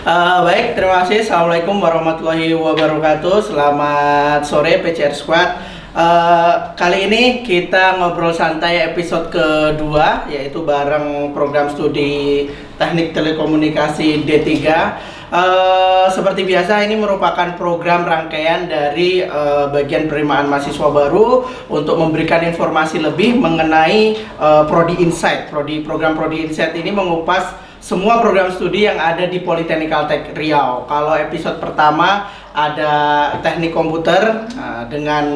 Baik, terima kasih. Assalamualaikum warahmatullahi wabarakatuh. Selamat sore PCR Squad. Kali ini kita ngobrol santai episode kedua, yaitu bareng program studi Teknik Telekomunikasi D3. Seperti biasa, ini merupakan program rangkaian dari bagian penerimaan mahasiswa baru untuk memberikan informasi lebih mengenai Prodi Insight. Program Prodi Insight ini mengupas semua program studi yang ada di Politeknik Caltech Riau. Kalau episode pertama ada teknik komputer dengan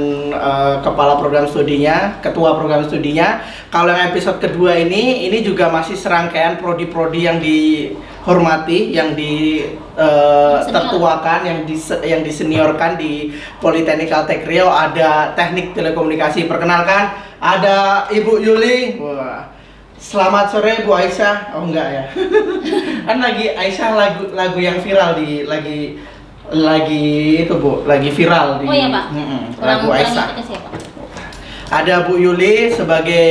kepala program studinya, ketua program studinya. Kalau yang episode kedua ini juga masih serangkaian prodi-prodi yang dihormati, yang tertuakan, yang diseniorkan di Politeknik Caltech Riau. Ada teknik telekomunikasi. Perkenalkan, ada Ibu Yuli. Wah. Selamat sore Bu Aisyah. Oh enggak ya. Kan lagi Aisyah lagu yang viral lagi itu Bu, lagi viral di. Oh iya Pak. Lagu Aisyah. Ada Bu Yuli sebagai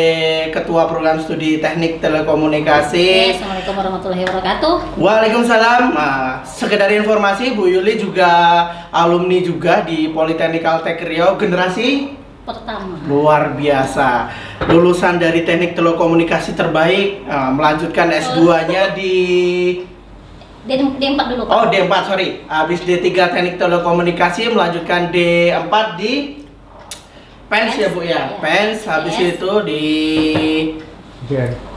ketua program studi Teknik Telekomunikasi. Assalamualaikum warahmatullahi wabarakatuh. Waalaikumsalam. Sekedar informasi, Bu Yuli juga alumni juga di Politeknik Caltech Riau generasi Pertama. Luar biasa. Lulusan dari Teknik Telekomunikasi terbaik, melanjutkan S2-nya di D4 dulu Pak. Oh, D4, sorry. Habis D3 Teknik Telekomunikasi, melanjutkan D4 di PENS ya Bu ya. PENS, habis itu di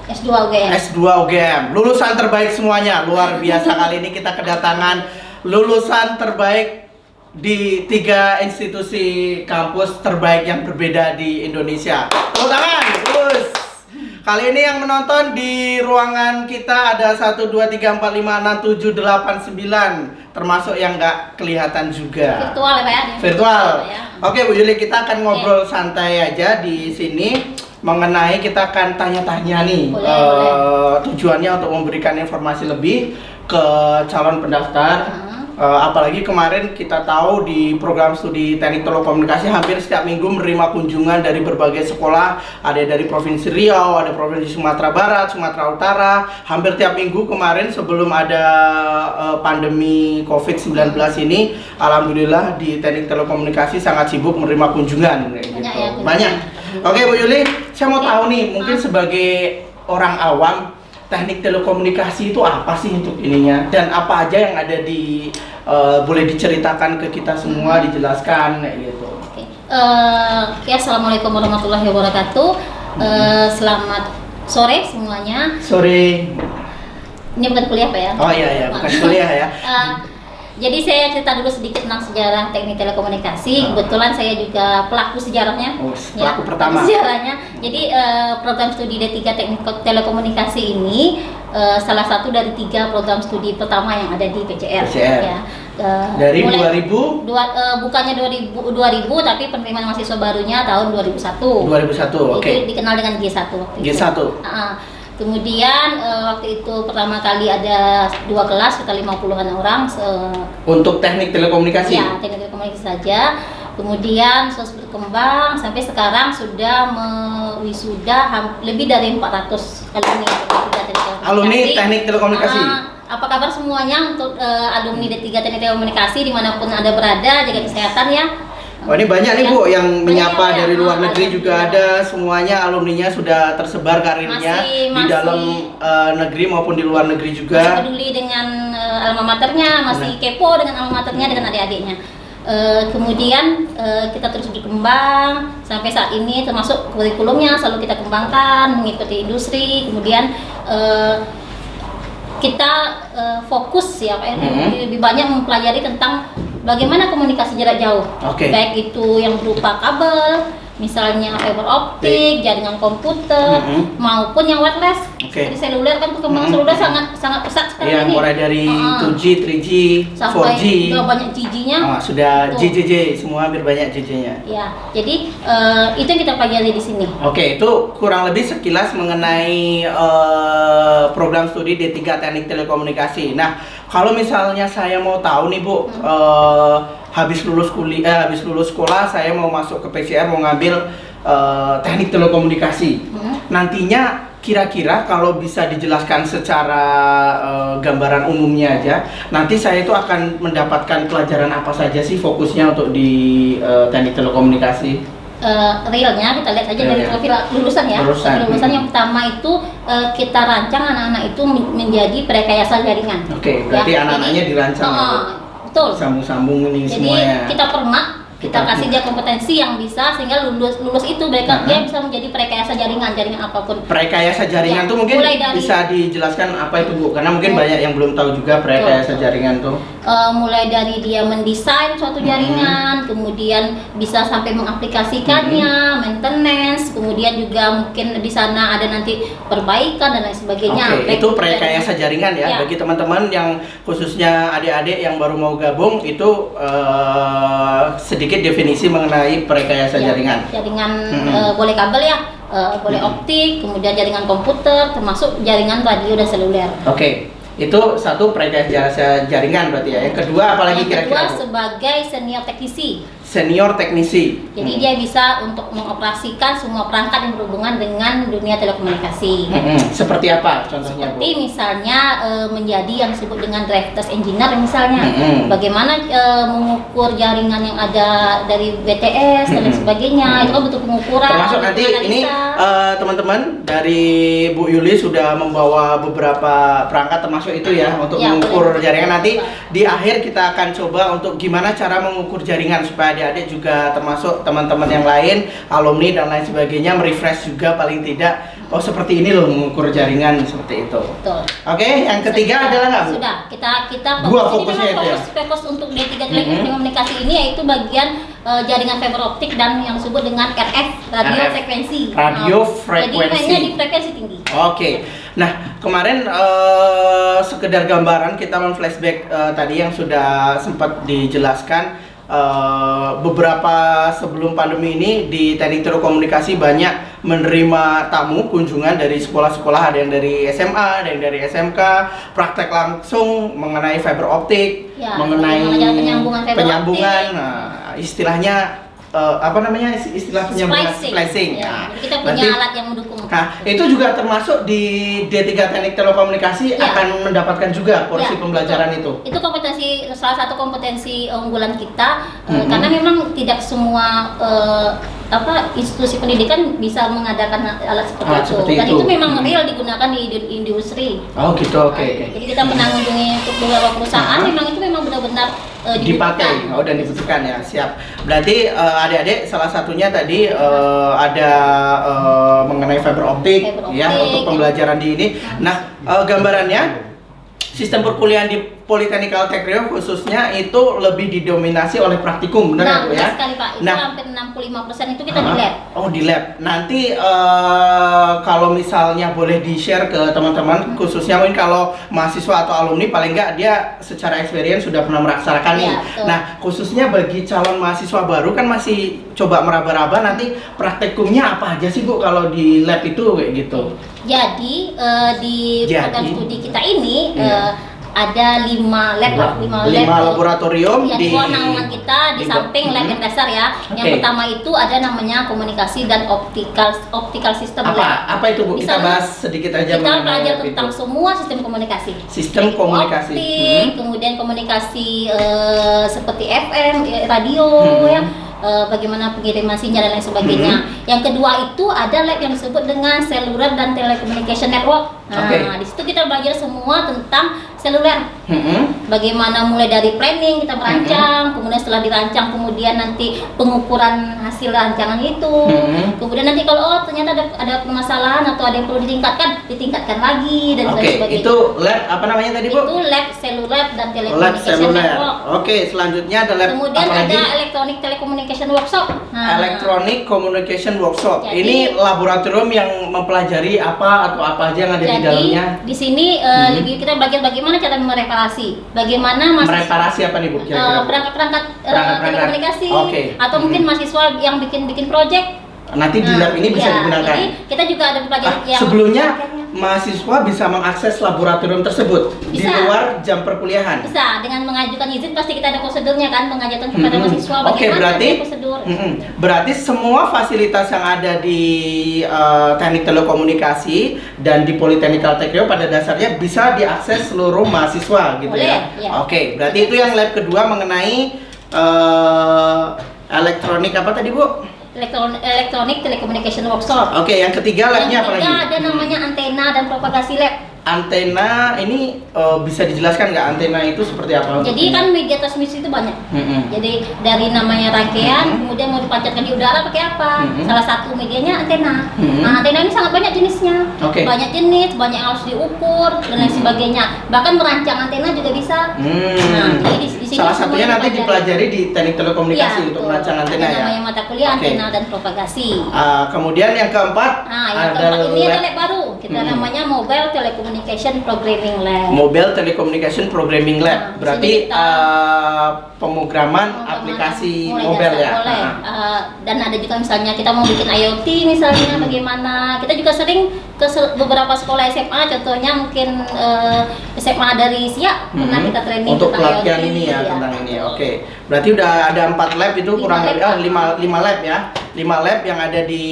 S2 UGM. S2 UGM. Lulusan terbaik semuanya. Luar biasa. Kali ini kita kedatangan lulusan terbaik di 3 institusi kampus terbaik yang berbeda di Indonesia. Tepuk tangan, terus. Kali ini yang menonton di ruangan kita ada 1, 2, 3, 4, 5, 6, 7, 8, 9. Termasuk yang nggak kelihatan juga. Virtual ya Pak ya? Virtual. Ya. Oke Bu Yuli, kita akan ngobrol santai aja di sini mengenai, kita akan tanya-tanya nih. Boleh. Tujuannya untuk memberikan informasi lebih ke calon pendaftar. Apalagi kemarin kita tahu di program studi Teknik Telekomunikasi hampir setiap minggu menerima kunjungan dari berbagai sekolah. Ada dari Provinsi Riau, ada Provinsi Sumatera Barat, Sumatera Utara. Hampir tiap minggu kemarin sebelum ada pandemi COVID-19 ini, alhamdulillah di Teknik Telekomunikasi sangat sibuk menerima kunjungan. Gitu. Banyak. Oke Bu Yuli, saya mau tahu nih, mungkin sebagai orang awam, Teknik Telekomunikasi itu apa sih untuk ininya, dan apa aja yang ada di boleh diceritakan ke kita semua, dijelaskan kayak gitu. Oke. Ya, assalamualaikum warahmatullahi wabarakatuh. Selamat sore semuanya. Sore. Ini bukan kuliah Pak ya? Oh iya, bukan kuliah ya. Jadi saya cerita dulu sedikit tentang sejarah Teknik Telekomunikasi. Kebetulan saya juga pelaku sejarahnya. Pelaku pertama. Sejarahnya. Jadi program studi D3 Teknik Telekomunikasi ini salah satu dari 3 program studi pertama yang ada di PCR. Ya. Dari mulai 2000? Bukannya 2000, tapi penerimaan mahasiswa barunya tahun 2001. 2001, oke. Itu dikenal dengan G1 waktu itu. G1. Kemudian waktu itu pertama kali ada 2 kelas, sekitar 50-an orang. Untuk Teknik Telekomunikasi? Ya, Teknik Telekomunikasi saja. Kemudian terus berkembang sampai sekarang sudah wisuda lebih dari 400 alumni Alumni Teknik Telekomunikasi. Apa kabar semuanya untuk alumni D3 Teknik Telekomunikasi dimanapun Anda berada, jaga kesehatan ya. Oh, ini banyak nih Bu yang menyapa dari luar negeri juga ada. ya. Semuanya alumninya sudah tersebar karirnya di dalam negeri maupun di luar negeri juga. Masih peduli dengan alma maternya, masih kepo dengan alma maternya, dengan adik-adiknya. Kemudian kita terus berkembang sampai saat ini, termasuk kurikulumnya selalu kita kembangkan mengikuti industri. Kemudian kita fokus ya Pak, lebih banyak mempelajari tentang bagaimana komunikasi jarak jauh, baik itu yang berupa kabel, misalnya fiber optik, jaringan komputer, maupun yang wireless. Seperti seluler kan perkembangan seluler sangat pesat sekarang ini. Mulai dari 2G, 3G, sampai 4G, banyak JJ-nya. Sudah JJJ, semua hampir banyak JJ-nya. Ya, jadi itu yang kita pelajari di sini. Oke, itu kurang lebih sekilas mengenai program studi D3 Teknik Telekomunikasi. Nah, kalau misalnya saya mau tahu nih Bu, habis lulus sekolah saya mau masuk ke PCR, mau ngambil teknik telekomunikasi. nantinya kira-kira kalau bisa dijelaskan secara gambaran umumnya aja, nanti saya itu akan mendapatkan pelajaran apa saja sih fokusnya untuk di teknik telekomunikasi? Realnya kita lihat saja dari profil lulusan ya. Lulusan yang pertama itu kita rancang anak-anak itu menjadi perekayasa jaringan. Oke, berarti ya, anak-anaknya dirancang. Betul. Sambung-sambung ini jadi, semuanya. Jadi kita permak, kita kasih dia kompetensi yang bisa sehingga lulus itu mereka dia bisa menjadi perekayasa jaringan apapun. Perekayasa jaringan tuh mungkin bisa dijelaskan apa itu Bu? Karena mungkin banyak yang belum tahu juga perekayasa jaringan tuh. Mulai dari dia mendesain suatu jaringan, kemudian bisa sampai mengaplikasikannya, maintenance, kemudian juga mungkin di sana ada nanti perbaikan dan lain sebagainya. Oke, itu perekayasa jaringan ya. Bagi teman-teman yang khususnya adik-adik yang baru mau gabung itu sedikit definisi mengenai perekayasa jaringan. Jaringan boleh kabel ya, boleh optik, kemudian jaringan komputer, termasuk jaringan radio dan seluler. Oke. Itu satu perekayasa jaringan berarti ya. Yang kedua apalagi kira-kira? Yang kedua sebagai senior teknisi. Senior teknisi. Jadi dia bisa untuk mengoperasikan semua perangkat yang berhubungan dengan dunia telekomunikasi. Seperti apa contohnya? Seperti misalnya menjadi yang disebut dengan drive test engineer misalnya. Bagaimana mengukur jaringan yang ada dari BTS dan lain sebagainya. Itu kan butuh pengukuran. Termasuk nanti ini teman-teman dari Bu Yuli sudah membawa beberapa perangkat termasuk itu ya untuk mengukur jaringan. Nanti di akhir kita akan coba untuk gimana cara mengukur jaringan supaya adik-adik juga termasuk teman-teman yang lain, alumni dan lain sebagainya merefresh juga paling tidak. Oh seperti ini loh mengukur jaringan seperti itu. Betul. Oke, yang ketiga adalah nggak Bu? Sudah, kita fokusnya itu ya. Fokus untuk D3 telekomunikasi ini yaitu bagian jaringan fiber optik dan yang disebut dengan RF, radio frekuensi. Radio frekuensi. Jadi mainnya di frekuensi tinggi. Oke. Nah, kemarin sekedar gambaran kita men-flashback tadi yang sudah sempat dijelaskan. Beberapa sebelum pandemi ini di teknik telekomunikasi banyak menerima tamu kunjungan dari sekolah-sekolah, ada yang dari SMA, ada yang dari SMK, praktek langsung mengenai fiber optik, mengenai penyambungan. Nah, istilahnya apa namanya istilah penyambungan splicing. Ya, kita punya alat yang mendukung. Nah, itu juga termasuk di D3 Teknik Telekomunikasi akan mendapatkan juga porsi pembelajaran itu. Itu kompetensi, salah satu kompetensi unggulan kita karena memang tidak semua institusi pendidikan bisa mengadakan alat seperti itu. Dan itu memang real digunakan di industri. Oh gitu, oke. Jadi kita mengunjungi beberapa perusahaan, memang itu memang benar-benar dipakai, dan dibutuhkan ya, siap. Berarti adik-adik salah satunya tadi ada mengenai fiber optik ya untuk pembelajaran di ini. Nah, gambarannya sistem perkuliahan di Politeknik Tekrio khususnya itu lebih didominasi oleh praktikum, benar Bu ya? Sekali Pak, itu hampir 65% itu kita di lab. Oh di lab. Nanti kalau misalnya boleh di-share ke teman-teman, khususnya mungkin kalau mahasiswa atau alumni paling nggak dia secara experience sudah pernah merasakan nih. Nah khususnya bagi calon mahasiswa baru kan masih coba meraba-raba nanti praktikumnya apa aja sih Bu kalau di lab itu kayak gitu? Jadi di program studi kita ini ada 5 laboratorium di bawah naungan kita di samping lab yang dasar ya. Yang pertama itu ada namanya komunikasi dan optical system. Apa itu Bu? Kita bahas sedikit aja. Kita belajar tentang semua sistem komunikasi. Sistem komunikasi. Optik, kemudian komunikasi seperti FM, radio ya. Bagaimana pengiriman sinyal dan lain sebagainya. Yang kedua itu ada lab yang disebut dengan cellular dan telecommunication network. Nah, di situ kita belajar semua tentang seluler. Bagaimana mulai dari planning kita merancang, kemudian setelah dirancang kemudian nanti pengukuran hasil rancangan itu. Kemudian nanti kalau ternyata ada permasalahan atau ada yang perlu ditingkatkan lagi dan lain sebagainya. Itu lab apa namanya tadi Bu? Itu lab seluler dan telecommunication network. Oke, selanjutnya ada lab kemudian ada electronic telecommunication workshop. Electronic communication workshop. Ini laboratorium yang mempelajari apa atau apa aja yang ada di dalamnya. Di sini kita belajar bagaimana cara mereparasi, bagaimana mereparasi apa nih Bu? Perangkat-perangkat telekomunikasi, atau mungkin mahasiswa yang bikin project. Nanti di lab ini bisa digunakan. Jadi kita juga ada pelajaran yang mahasiswa bisa mengakses laboratorium tersebut di luar jam perkuliahan? Bisa, dengan mengajukan izin pasti kita ada prosedurnya kan, mengajukan kepada mahasiswa bagaimana prosedur. Berarti semua fasilitas yang ada di Teknik Telekomunikasi dan di Politeknik Caltech Riau pada dasarnya bisa diakses seluruh mahasiswa gitu. Boleh, ya. Oke, berarti itu yang lab kedua mengenai elektronik apa tadi Bu? Elektronik Telecommunication Workshop. Oke, yang ketiga labnya apa lagi? Yang ketiga ada namanya antena dan propagasi lab. Antena ini bisa dijelaskan nggak antena itu seperti apa? Jadi kan media transmisi itu banyak. Jadi dari namanya rangkaian, kemudian mau dipancarkan di udara pakai apa? Salah satu medianya antena. Nah, antena ini sangat banyak jenisnya. Banyak jenis, banyak yang harus diukur dan lain sebagainya. Bahkan merancang antena juga bisa. Nah, jadi di sini salah satunya nanti dipelajari di Teknik Telekomunikasi untuk merancang antena ya. Namanya mata kuliah antena dan propagasi. Kemudian yang keempat, ini ada lab baru. Kita namanya Mobile Telecommunication Programming Lab. Mobile Telecommunication Programming Lab. Berarti pemrograman aplikasi mobile ya. Boleh. Dan ada juga misalnya kita mau bikin IoT misalnya bagaimana. Kita juga sering ke beberapa sekolah SMA, contohnya mungkin SMA dari Siak pernah kita training untuk tentang pelatihan IoT, ini ya, tentang ini. Oke. Berarti udah ada 4 lab itu kurang lebih 5 lab ya. 5 lab yang ada di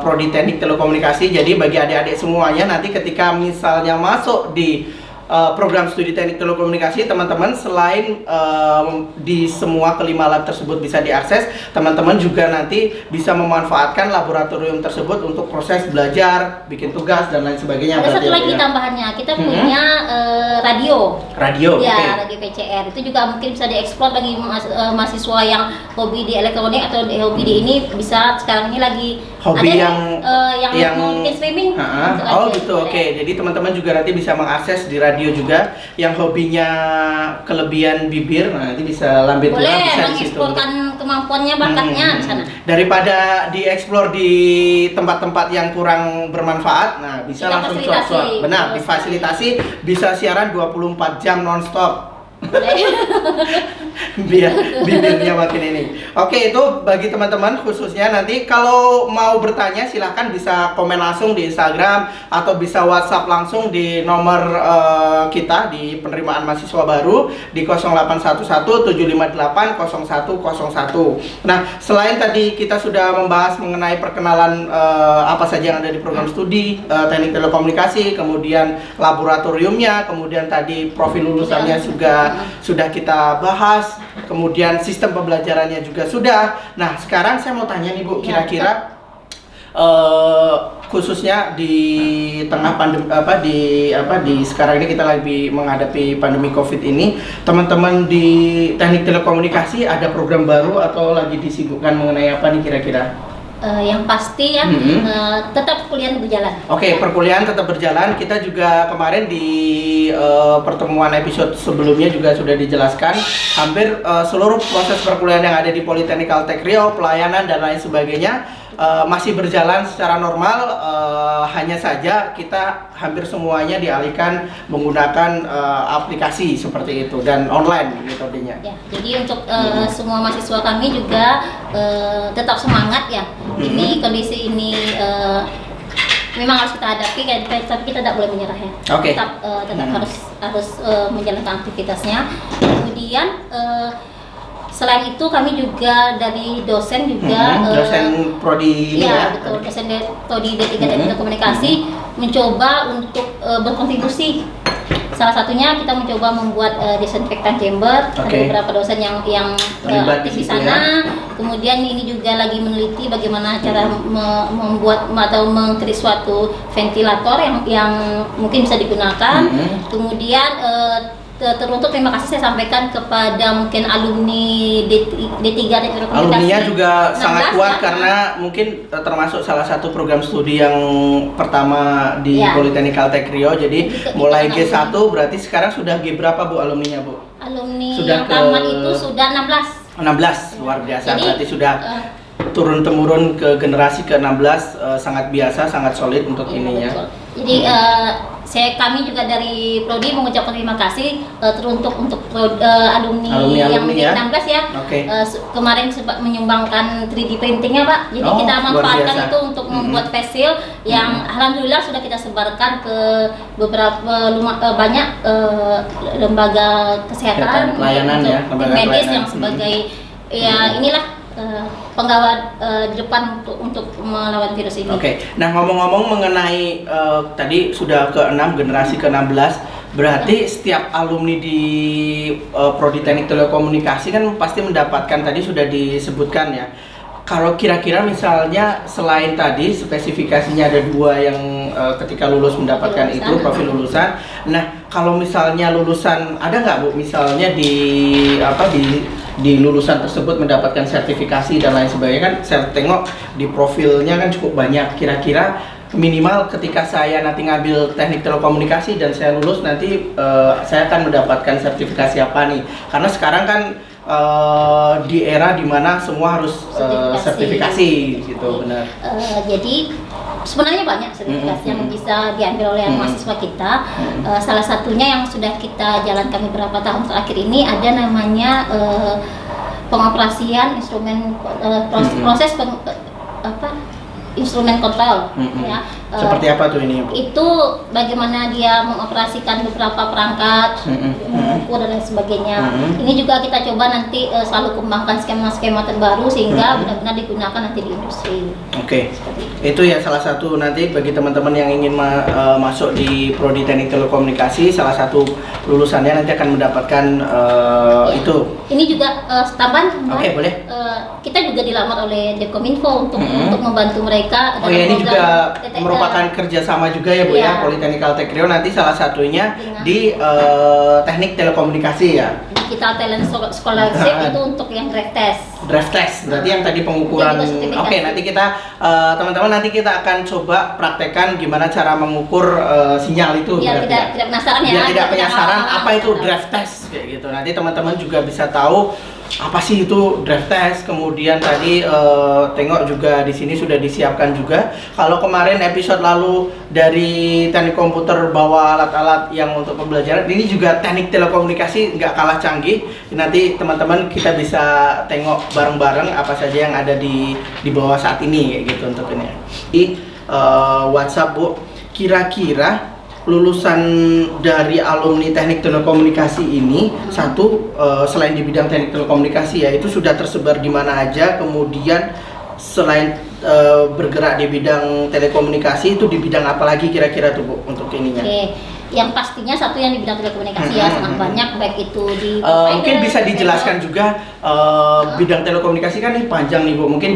Prodi Teknik Telekomunikasi. Jadi bagi adik-adik semuanya nanti ketika misalnya masuk di program studi teknik telekomunikasi, teman-teman selain di semua kelima lab tersebut bisa diakses, teman-teman juga nanti bisa memanfaatkan laboratorium tersebut untuk proses belajar, bikin tugas dan lain sebagainya. Ada satu lagi tambahannya, kita punya radio. Ya, radio PCR. Itu juga mungkin bisa dieksplor bagi mahasiswa yang hobi di elektronik atau hobi di ini, bisa sekarang ini lagi hobi ada yang mau bikin streaming. Oh gitu, oke. Jadi teman-teman juga nanti bisa mengakses di radio juga. Yang hobinya kelebihan bibir, nah nanti bisa lambe tua bisa di situ. Mengeksplorkan kemampuannya, bakatnya di sana. Daripada dieksplor di tempat-tempat yang kurang bermanfaat, nah bisa kita langsung cuap-cuap. Benar, difasilitasi, bisa siaran 24 jam nonstop. Biar bibirnya makin ini. Oke, itu bagi teman-teman khususnya. Nanti kalau mau bertanya silahkan bisa komen langsung di Instagram atau bisa WhatsApp langsung di nomor kita di penerimaan mahasiswa baru di 0811-758-0101. Nah, selain tadi kita sudah membahas mengenai perkenalan apa saja yang ada di program studi Teknik Telekomunikasi, kemudian laboratoriumnya, kemudian tadi profil lulusannya juga sudah kita bahas, kemudian sistem pembelajarannya juga sudah. Nah, sekarang saya mau tanya nih Bu, kira-kira khususnya di tengah pandemi di sekarang ini kita lagi menghadapi pandemi Covid ini, teman-teman di Teknik Telekomunikasi ada program baru atau lagi disibukkan mengenai apa nih kira-kira? Yang pasti ya, tetap kuliah berjalan. Oke, perkuliahan tetap berjalan. Kita juga kemarin di pertemuan episode sebelumnya juga sudah dijelaskan hampir seluruh proses perkuliahan yang ada di Politeknik Caltech Riau, pelayanan dan lain sebagainya masih berjalan secara normal. Hanya saja kita hampir semuanya dialihkan menggunakan aplikasi seperti itu dan online metodenya. Ya, jadi untuk semua mahasiswa kami juga tetap semangat ya. Ini kondisi ini memang harus kita hadapi, tapi kita tidak boleh menyerah ya. Tetap harus menjalankan aktivitasnya. Kemudian selain itu kami juga dari dosen juga dosen prodi ini ya, betul, dosen prodi D3 Teknik Komunikasi mencoba untuk berkontribusi. Salah satunya kita mencoba membuat disinfektan chamber. Ada beberapa dosen yang aktif di sana. Kemudian ini juga lagi meneliti bagaimana cara membuat atau mengkreat suatu ventilator yang mungkin bisa digunakan. Kemudian teruntuk terima kasih saya sampaikan kepada mungkin alumni D3 Teknik Komunikasi. Alumninya juga sangat kuat karena mungkin termasuk salah satu program studi yang pertama di Politeknik Caltech Riau. Jadi mulai G1 berarti sekarang sudah G berapa Bu alumninya Bu? Alumni yang tamat itu sudah 16. Luar biasa. Jadi, berarti sudah turun-temurun ke generasi ke-16 sangat biasa, sangat solid untuk ininya. Betul. Jadi kami juga dari Prodi mengucapkan terima kasih teruntuk untuk alumni yang di 16 ya. Kemarin sempat menyumbangkan 3D printingnya Pak. Jadi kita manfaatkan itu untuk membuat face shield yang alhamdulillah sudah kita sebarkan ke beberapa banyak lembaga kesehatan, pelayanan ya, medis yang sebagai ya inilah penggawa depan untuk melawan virus ini. Nah ngomong-ngomong mengenai tadi sudah ke-6 generasi ke-16, berarti setiap alumni di Prodi Teknik Telekomunikasi kan pasti mendapatkan, tadi sudah disebutkan ya. Kalau kira-kira misalnya selain tadi spesifikasinya ada 2 yang ketika lulus mendapatkan itu profil lulusan. Nah kalau misalnya lulusan ada nggak Bu misalnya di lulusan tersebut mendapatkan sertifikasi dan lain sebagainya, kan saya tengok di profilnya kan cukup banyak. Kira-kira minimal ketika saya nanti ngambil teknik telekomunikasi dan saya lulus nanti saya akan mendapatkan sertifikasi apa nih? Karena sekarang kan di era dimana semua harus sertifikasi gitu, benar. Jadi sebenarnya banyak sertifikasi yang bisa diambil oleh mahasiswa kita. Salah satunya yang sudah kita jalankan beberapa tahun terakhir ini ada namanya pengoperasian instrumen proses instrumen kontrol ya. Seperti apa tuh ini Bu? Itu bagaimana dia mengoperasikan beberapa perangkat, mengukur dan lain sebagainya. Ini juga kita coba nanti selalu kembangkan skema-skema terbaru sehingga benar-benar digunakan nanti di industri. Itu ya salah satu nanti bagi teman-teman yang ingin masuk di Prodi Teknik Telekomunikasi, salah satu lulusannya nanti akan mendapatkan itu. Ini juga tambahan. Boleh. Kita juga dilamar oleh Dekominfo untuk membantu mereka. Ini juga merupakan kerjasama juga ya Bu ya, Politeknik Tekrio nanti salah satunya di teknik telekomunikasi ya. Digital Talent Scholarship itu untuk yang draft test. Berarti yang tadi pengukuran. Nanti kita teman-teman nanti kita akan coba praktekkan gimana cara mengukur sinyal itu. Biar tidak penasaran ya. Biar tidak penasaran apa itu draft test kayak gitu. Nanti teman-teman juga bisa tahu apa sih itu draft test. Kemudian tadi tengok juga di sini sudah disiapkan juga. Kalau kemarin episode lalu dari teknik komputer bawa alat-alat yang untuk pembelajaran, ini juga teknik telekomunikasi nggak kalah canggih. Nanti teman-teman kita bisa tengok bareng-bareng apa saja yang ada di bawah saat ini kayak gitu untuk ini. Di WhatsApp Bu, kira-kira lulusan dari alumni teknik telekomunikasi ini selain di bidang teknik telekomunikasi ya, itu sudah tersebar di mana aja, kemudian selain bergerak di bidang telekomunikasi itu di bidang apa lagi kira-kira tuh Bu untuk ininya? Yang pastinya satu yang di bidang telekomunikasi ya sangat banyak, baik itu di mungkin bisa dijelaskan juga bidang telekomunikasi kan ini panjang nih Bu, mungkin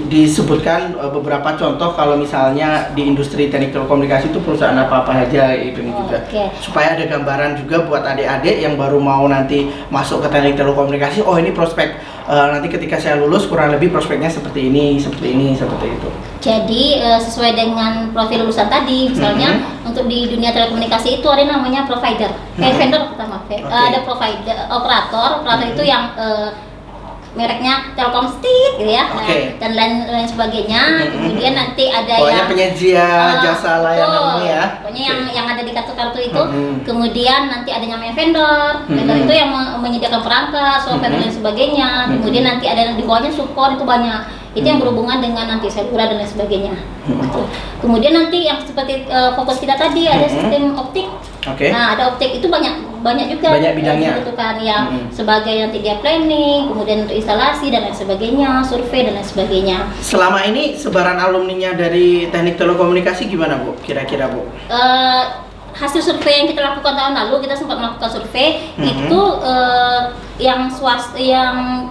disebutkan beberapa contoh kalau misalnya di industri teknik telekomunikasi itu perusahaan apa-apa aja itu juga supaya ada gambaran juga buat adik-adik yang baru mau nanti masuk ke teknik telekomunikasi. Ini prospek nanti ketika saya lulus kurang lebih prospeknya seperti ini, seperti itu. Jadi sesuai dengan profil lulusan tadi, misalnya untuk di dunia telekomunikasi itu ada namanya provider, vendor pertama, ada provider, operator itu yang mereknya Telkomstit gitu ya, dan lain sebagainya. Kemudian nanti ada yang penyedia jasa layanan ini ya. Pokoknya yang ada di kartu-kartu itu. Kemudian nanti ada namanya vendor itu yang menyediakan perangkat, software dan lain sebagainya. Kemudian nanti ada di bawahnya support, itu banyak. Itu yang berhubungan dengan nanti seluler dan lain sebagainya. Kemudian nanti yang seperti fokus kita tadi ada sistem optik. Nah, ada optik itu banyak juga bidangnya dibutuhkan yang sebagai nanti dia planning, kemudian untuk instalasi dan lain sebagainya, survei dan lain sebagainya. Selama ini sebaran alumninya dari teknik telekomunikasi gimana Bu? Kira-kira Bu? Hasil survei yang kita lakukan tahun lalu, kita sempat melakukan survei itu yang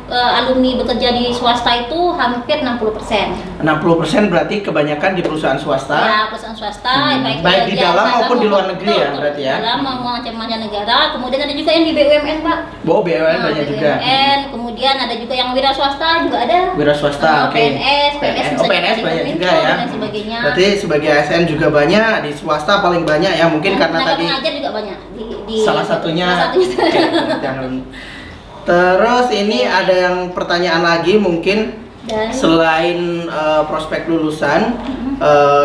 alumni bekerja di swasta itu hampir 60%. 60% berarti kebanyakan di perusahaan swasta. Ya, perusahaan swasta, baik di dalam maupun di luar negeri ya berarti ya. Di dalam maupun mancanegara. Kemudian ada juga yang di BUMN, Pak. BUMN banyak juga. Kemudian ada juga yang wira swasta juga ada. Wira swasta, PNS banyak juga ya. Dan sebagainya. Berarti sebagai ASN juga banyak, di swasta paling banyak ya mungkin karena tadi pengajar juga banyak di salah satunya. Terus ini ada yang pertanyaan lagi mungkin selain prospek lulusan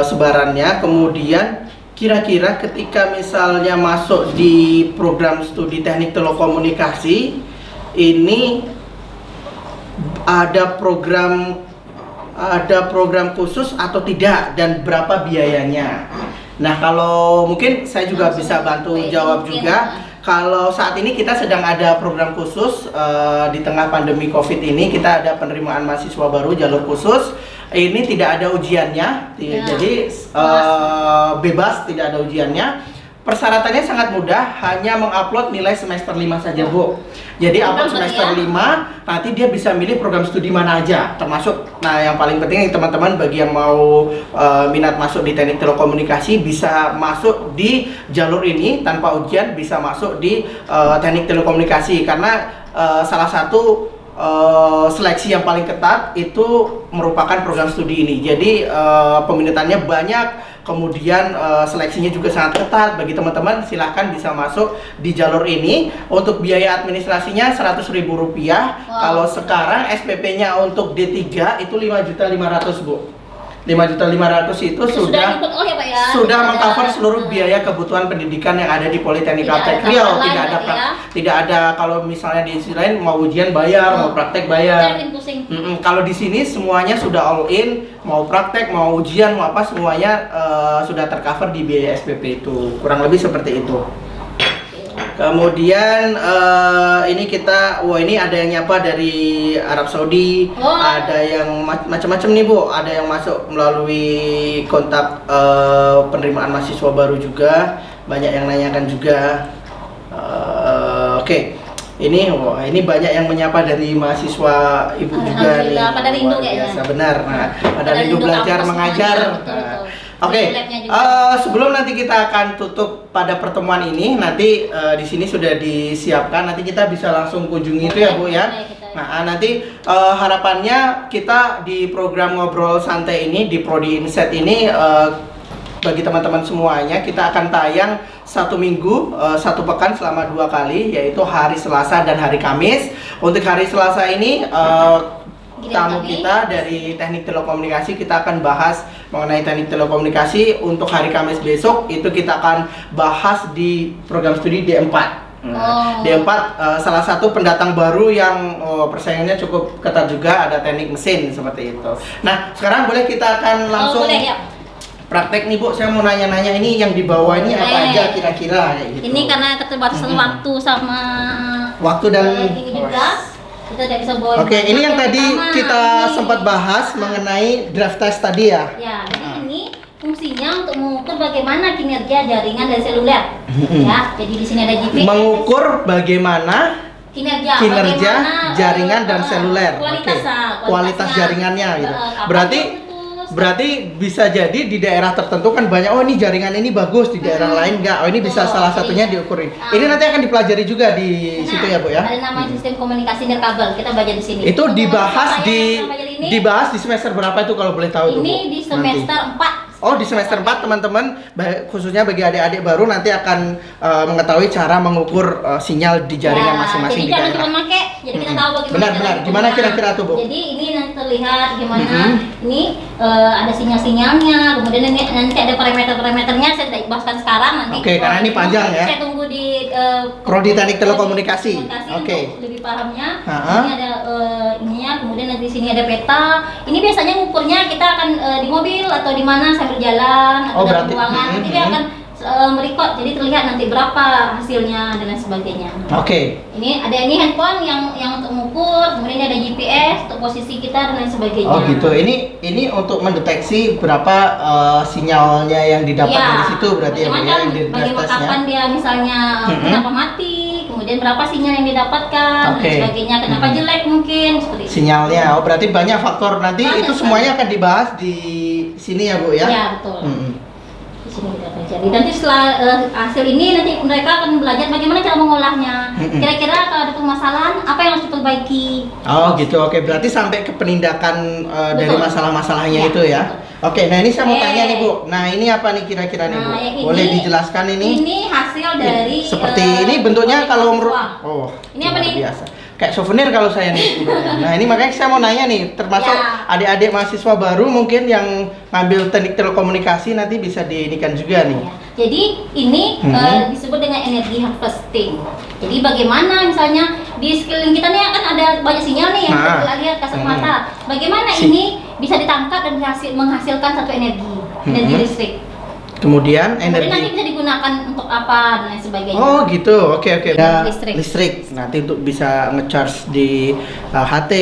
sebarannya, kemudian kira-kira ketika misalnya masuk di program studi teknik telekomunikasi ini ada program khusus atau tidak dan berapa biayanya? Nah, kalau mungkin saya juga bisa bantu jawab juga. Kalau saat ini kita sedang ada program khusus di tengah pandemi COVID ini, kita ada penerimaan mahasiswa baru jalur khusus. Ini tidak ada ujiannya, jadi bebas, tidak ada ujiannya. Persyaratannya sangat mudah, hanya mengupload nilai semester 5 saja, Bu. Jadi upload semester 5, nanti dia bisa milih program studi mana aja, termasuk, nah yang paling penting teman-teman bagi yang mau minat masuk di teknik telekomunikasi bisa masuk di jalur ini tanpa ujian, bisa masuk di teknik telekomunikasi karena salah satu seleksi yang paling ketat itu merupakan program studi ini. Jadi peminatannya banyak, kemudian seleksinya juga sangat ketat. Bagi teman-teman silahkan bisa masuk di jalur ini. Untuk biaya administrasinya Rp100.000. Kalau sekarang SPP-nya untuk D3 itu 5.500.000, Bu. 5.500.000 itu sudah ikut, ya, Pak, ya? sudah mengcover seluruh biaya kebutuhan pendidikan yang ada di Politeknik Kalteng Riau. Tidak ada kalau misalnya di sisi lain mau ujian bayar, mau praktek bayar. Kalau di sini semuanya sudah all in, mau praktek, mau ujian, mau apa semuanya sudah tercover di biaya SPP itu. Kurang lebih seperti itu. Kemudian ini ini ada yang nyapa dari Arab Saudi, ada yang macam-macam nih, Bu. Ada yang masuk melalui kontak penerimaan mahasiswa baru juga, banyak yang nanyakan juga. Oke. Ini banyak yang menyapa dari mahasiswa Ibu juga nih. Pada rindu kayaknya. Benar. Nah, pada rindu belajar mengajar. Oke, sebelum nanti kita akan tutup pada pertemuan ini, nanti di sini sudah disiapkan, nanti kita bisa langsung kunjungi itu ya, Bu ya. Nah, nanti harapannya kita di program ngobrol santai ini di Prodi Insight ini bagi teman-teman semuanya kita akan tayang 1 minggu, 1 pekan selama 2 kali, yaitu hari Selasa dan hari Kamis. Untuk hari Selasa ini tamu kita dari teknik telekomunikasi, kita akan bahas mengenai teknik telekomunikasi. Untuk hari Kamis besok itu kita akan bahas di program studi D4. D4 salah satu pendatang baru yang persaingannya cukup ketat juga, ada teknik mesin seperti itu. Nah, sekarang boleh kita akan langsung praktek nih, Bu. Saya mau nanya-nanya ini yang di bawah ini apa aja kira-kira gitu. Ini karena keterbatasan waktu sama dan ini juga. Oke, ini yang tadi kita sempat bahas mengenai draft test tadi ya. Ya, jadi ini fungsinya untuk mengukur bagaimana kinerja jaringan dan seluler. Ya, jadi di sini ada GPS. Mengukur bagaimana kinerja jaringan dan seluler. Kualitas jaringannya gitu. Berarti bisa jadi di daerah tertentu kan banyak, oh ini jaringan ini bagus, di daerah lain enggak. Oh ini bisa salah satunya diukurin. Ini nanti akan dipelajari juga di situ ya, Bu ya. Ada nama sistem komunikasi nirkabel, kita belajar di sini. Itu dibahas di semester berapa itu kalau boleh tahu, Bu? Ini di semester 4. Oh, di semester 4 teman-teman, khususnya bagi adik-adik baru nanti akan mengetahui cara mengukur sinyal di jaringan masing-masing di daerah. Jadi jangan pakai, jadi kita tahu bagaimana. Benar. Gimana kira-kira tuh, Bu? Jadi ini nanti terlihat gimana ini ada sinyal-sinyalnya, kemudian nanti ada parameter-parameternya, saya tidak bahaskan sekarang nanti. Oke, karena ini panjang ya. Saya tunggu di Prodi Teknik Telekomunikasi. Oke. Lebih pahamnya. Ini ada ininya, kemudian nanti di sini ada peta. Ini biasanya ngukurnya kita akan di mobil atau di mana berjalan atau dalam ruangan, nanti dia akan merecord, jadi terlihat nanti berapa hasilnya dan lain sebagainya. Oke. Ini ada handphone yang untuk mengukur, kemudian ada GPS untuk posisi kita dan lain sebagainya. Oh gitu. Ini untuk mendeteksi berapa sinyalnya yang didapat dari situ berarti ya, Bu ya, yang di kapan dia misalnya kenapa mati, kemudian berapa sinyal yang didapatkan dan sebagainya, kenapa jelek mungkin seperti itu. Sinyalnya. Oh berarti banyak faktor, nanti itu semuanya akan dibahas di sini ya, Bu ya. Iya, betul. Di sini kita pelajari. Nanti setelah hasil ini nanti mereka akan belajar bagaimana cara mengolahnya. Kira-kira kalau ada permasalahan apa yang harus diperbaiki. Oh gitu. Oke, berarti sampai ke penindakan dari masalah-masalahnya itu ya. Oke, nah ini saya mau tanya nih, Bu. Nah, ini apa nih kira-kira nih, Bu? Boleh dijelaskan ini? Ini hasil dari seperti ini bentuknya kalau menurut ini apa nih? Biasa. Kayak souvenir kalau saya nih. Nah, ini makanya saya mau nanya nih, termasuk adik-adik mahasiswa baru mungkin yang ngambil teknik telekomunikasi nanti bisa diinikan juga nih. Jadi ini disebut dengan energi harvesting. Jadi bagaimana misalnya di sekeliling kita nih kan ada banyak sinyal nih yang kita lihat kasat mata. Bagaimana ini bisa ditangkap dan menghasilkan satu energi listrik. Kemudian energi nanti bisa digunakan untuk apa dan lain sebagainya. Oh gitu, oke. Ya, listrik. Nanti untuk bisa ngecharge di HT,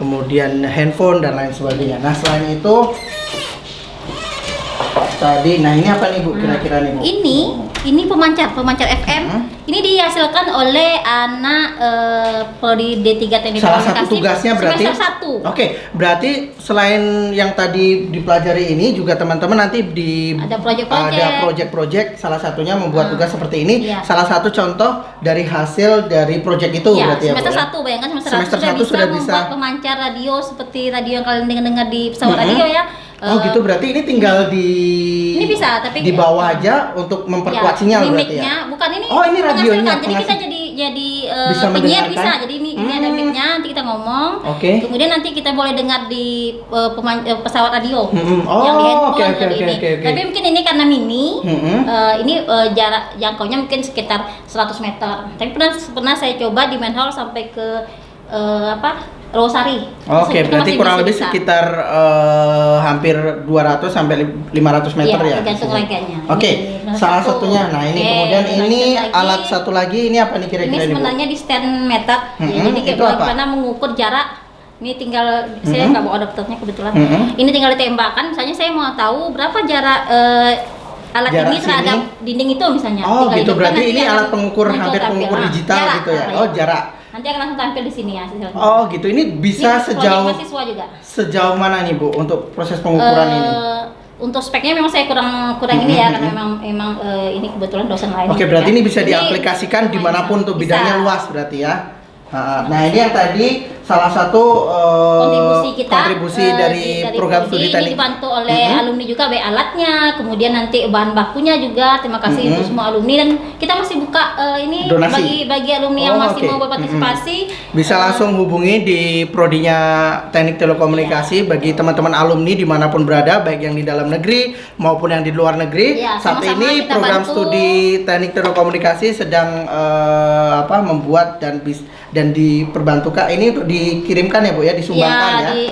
kemudian handphone dan lain sebagainya. Nah selain itu tadi, nah ini apa nih Bu kira-kira nih Bu? Ini pemancar FM. Ini dihasilkan oleh anak Prodi D3 Teknik Salah satu tugasnya berarti semester 1. Oke, berarti selain yang tadi dipelajari ini juga teman-teman nanti ada project-project, salah satunya membuat tugas seperti ini. Iya. Salah satu contoh dari hasil dari project itu berarti ya Bu. Semester 1, bayangkan semester 1 sudah bisa membuat pemancar radio seperti radio yang kalian dengar di pesawat radio ya. Oh gitu, berarti ini tinggal ini bisa, tapi di bawah aja untuk memperkuat sinyal berarti ya? Bukan ini. Oh ini radionya. Jadi kita jadi penyiar bisa. Jadi ini ada mic-nya, nanti kita ngomong. Oke. Kemudian nanti kita boleh dengar di pesawat radio. Oh, yang di handphone. Oke. Tapi mungkin ini karena mini, ini jarak jangkaunya mungkin sekitar 100 meter. Tapi pernah saya coba di manhole sampai ke Rosari. Oke, berarti kurang lebih sekitar hampir 200 sampai 500 meter ya. Tergantung rangkaiannya. Oke, salah satunya. Nah, ini kemudian ini alat satu lagi, ini apa nih kira-kira ini sebenarnya di stand meter. Jadi kita karena mengukur jarak. Ini tinggal saya nggak bawa adaptornya kebetulan. Ini tinggal ditembakkan. Misalnya saya mau tahu berapa jarak alat jarak ini terhadap dinding itu misalnya. Oh, gitu. Berarti ini alat pengukur hampir pengukur digital gitu ya. Oh, jarak. Nanti akan langsung tampil di sini ya. Oh gitu, ini bisa ini sejauh mana nih Bu untuk proses pengukuran ini? Untuk speknya memang saya kurang ini ya, karena memang ini kebetulan dosen lain. Oke, berarti ini bisa diaplikasikan dimanapun untuk bidangnya luas berarti ya. Nah ini yang tadi salah satu kontribusi dari program studi teknik. Ini dibantu oleh alumni juga, baik alatnya, kemudian nanti bahan bakunya juga. Terima kasih untuk semua alumni, dan kita masih buka ini donasi bagi alumni yang masih mau berpartisipasi. Bisa langsung hubungi di prodinya Teknik Telekomunikasi bagi teman-teman alumni dimanapun berada, baik yang di dalam negeri maupun yang di luar negeri. Saat ini program studi Teknik Telekomunikasi sedang membuat dan diperbantukan ini untuk dikirimkan ya Bu ya, disumbangkan ya di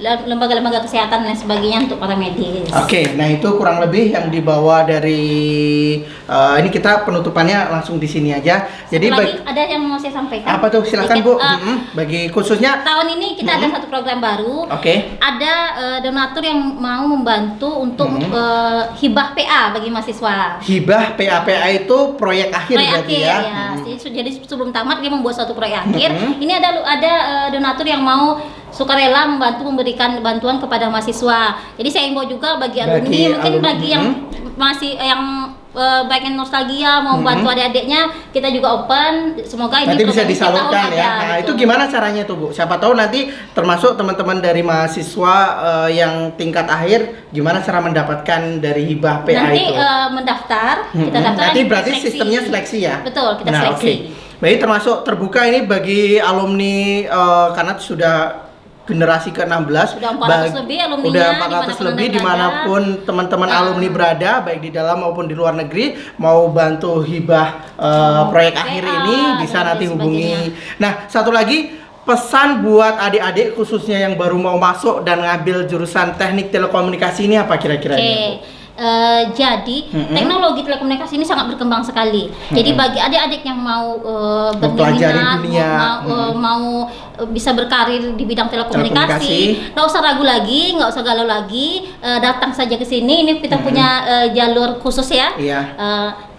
lembaga-lembaga kesehatan dan sebagainya untuk para medis. Oke, nah itu kurang lebih yang dibawa dari ini kita penutupannya langsung di sini aja. Jadi ada yang mau saya sampaikan. Apa tuh? Silakan Bu. Bagi khususnya tahun ini kita ada satu program baru. Oke. Ada donatur yang mau membantu untuk hibah PA bagi mahasiswa. Hibah PA itu proyek akhir berarti ya. Jadi sebelum tamat dia membuat suatu proyek akhir. Ini ada donatur yang mau sukarela memberikan bantuan kepada mahasiswa. Jadi saya imbau juga bagi alumni, mungkin bagi yang masih baik yang nostalgia mau bantu adik-adiknya, kita juga open. Semoga ini nanti bisa disalurkan ya. Nah, itu gimana caranya tuh Bu? Siapa tahu nanti termasuk teman-teman dari mahasiswa yang tingkat akhir, gimana cara mendapatkan dari hibah PA nanti, itu? Mendaftar, kita daftar. Nanti berarti sistemnya seleksi ya? Betul, kita seleksi. Baik, termasuk terbuka ini bagi alumni karena sudah generasi ke-16, udah 400 lebih alumninya, udah 400 lebih dimanapun teman-teman alumni berada, baik di dalam maupun di luar negeri, mau bantu hibah proyek akhir ini bisa nanti hubungi. Nah, satu lagi pesan buat adik-adik khususnya yang baru mau masuk dan ngambil jurusan teknik telekomunikasi ini apa kira-kira? Jadi teknologi telekomunikasi ini sangat berkembang sekali. Jadi bagi adik-adik yang mau berminat, mau bisa berkarir di bidang telekomunikasi, nggak usah ragu lagi, nggak usah galau lagi, datang saja ke sini. Ini kita punya jalur khusus ya.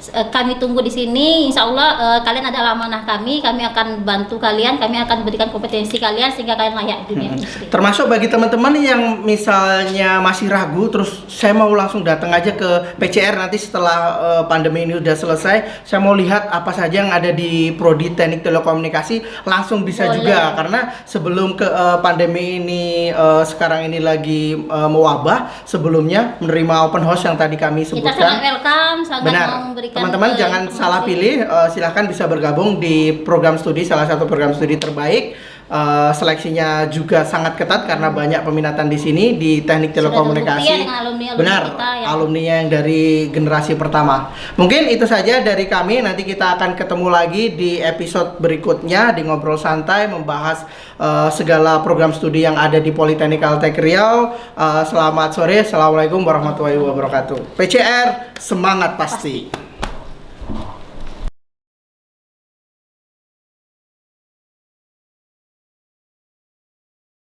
Kami tunggu di sini. Insya Allah kalian adalah amanah kami akan bantu kalian, kami akan berikan kompetensi kalian sehingga kalian layak di dunia industri. Termasuk bagi teman-teman yang misalnya masih ragu, terus saya mau langsung datang aja ke PCR nanti setelah pandemi ini udah selesai, saya mau lihat apa saja yang ada di Prodi Teknik Telekomunikasi, langsung bisa juga, karena sebelum ke pandemi ini sekarang ini lagi mewabah, sebelumnya menerima open house yang tadi kami sebutkan. Kita sangat welcome, sangat mau memberikan teman-teman jangan salah pilih, silahkan bisa bergabung di program studi, salah satu program studi terbaik. Seleksinya juga sangat ketat karena banyak peminatan di sini di teknik telekomunikasi. Benar, alumni yang dari generasi pertama. Mungkin itu saja dari kami. Nanti kita akan ketemu lagi di episode berikutnya di Ngobrol Santai, membahas segala program studi yang ada di Politeknik Altek Riau. Selamat sore, assalamualaikum warahmatullahi wabarakatuh. PCR semangat pasti.